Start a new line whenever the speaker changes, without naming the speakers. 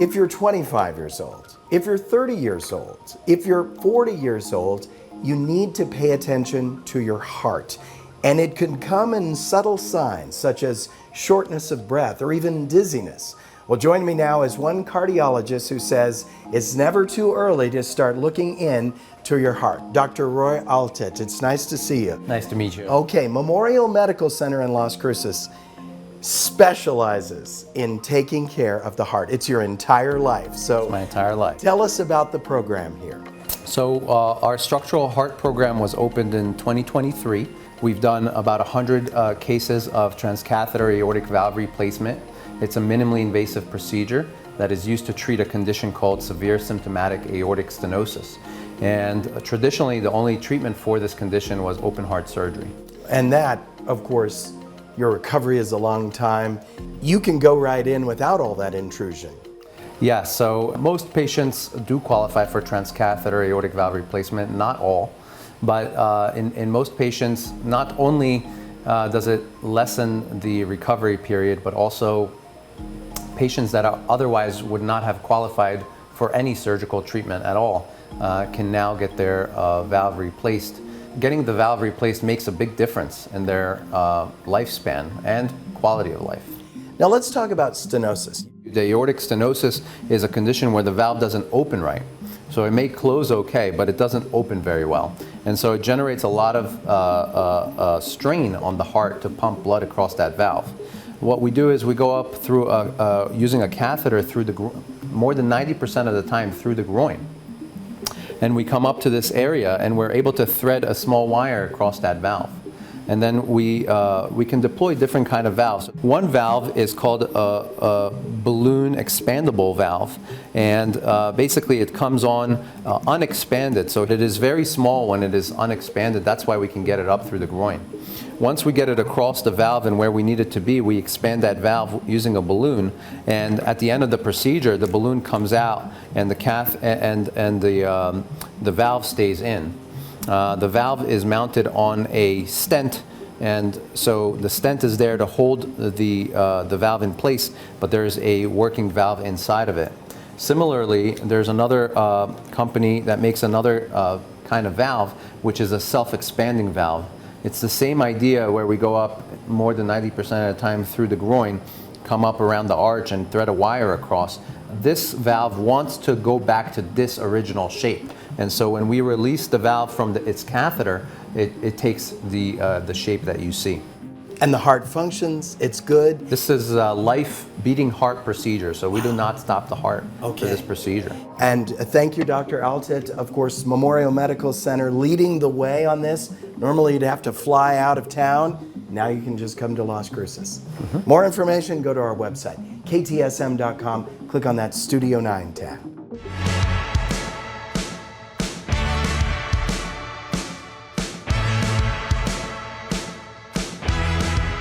If you're 25 years old, if you're 30 years old, if you're 40 years old, you need to pay attention to your heart. And it can come in subtle signs such as shortness of breath or even dizziness. Well, join me now is one cardiologist who says it's never too early to start looking in to your heart. Dr. Roy Altet, it's nice to see you.
Nice to meet you.
Okay, Memorial Medical Center in Las Cruces specializes in taking care of the heart. It's your entire life. So
My entire life.
tell us about the program here.
So our structural heart program was opened in 2023. We've done about 100 cases of transcatheter aortic valve replacement. It's a minimally invasive procedure that is used to treat a condition called severe symptomatic aortic stenosis. And traditionally, the only treatment for this condition was open heart surgery.
And that, of course, your recovery is a long time. You can go right in without all that intrusion.
Yeah, so most patients do qualify for transcatheter aortic valve replacement, not all. But in most patients, not only does it lessen the recovery period, but also patients that otherwise would not have qualified for any surgical treatment at all can now get their valve replaced. Getting the valve replaced makes a big difference in their lifespan and quality of life.
Now let's talk about stenosis.
The aortic stenosis is a condition where the valve doesn't open right. So it may close okay, but it doesn't open very well. And so it generates a lot of strain on the heart to pump blood across that valve. What we do is we go up through using a catheter through the more than 90% of the time through the groin. And we come up to this area and we're able to thread a small wire across that valve. And then we can deploy different kind of valves. One valve is called a balloon expandable valve, and basically it comes on unexpanded. So it is very small when it is unexpanded. That's why we can get it up through the groin. Once we get it across the valve and where we need it to be, we expand that valve using a balloon. And at the end of the procedure, the balloon comes out, and the valve stays in. The valve is mounted on a stent, and so the stent is there to hold the valve in place, but there's a working valve inside of it. Similarly, there's another company that makes another kind of valve, which is a self-expanding valve. It's the same idea where we go up more than 90% of the time through the groin, come up around the arch and thread a wire across. This valve wants to go back to this original shape. And so when we release the valve from its catheter, it takes the shape that you see.
And the heart functions, it's good.
This is a life-beating heart procedure, so we do not stop the heart for this procedure.
And thank you, Dr. Altet. Of course, Memorial Medical Center leading the way on this. Normally you'd have to fly out of town. Now you can just come to Las Cruces. More information, go to our website, ktsm.com. Click on that Studio 9 tab.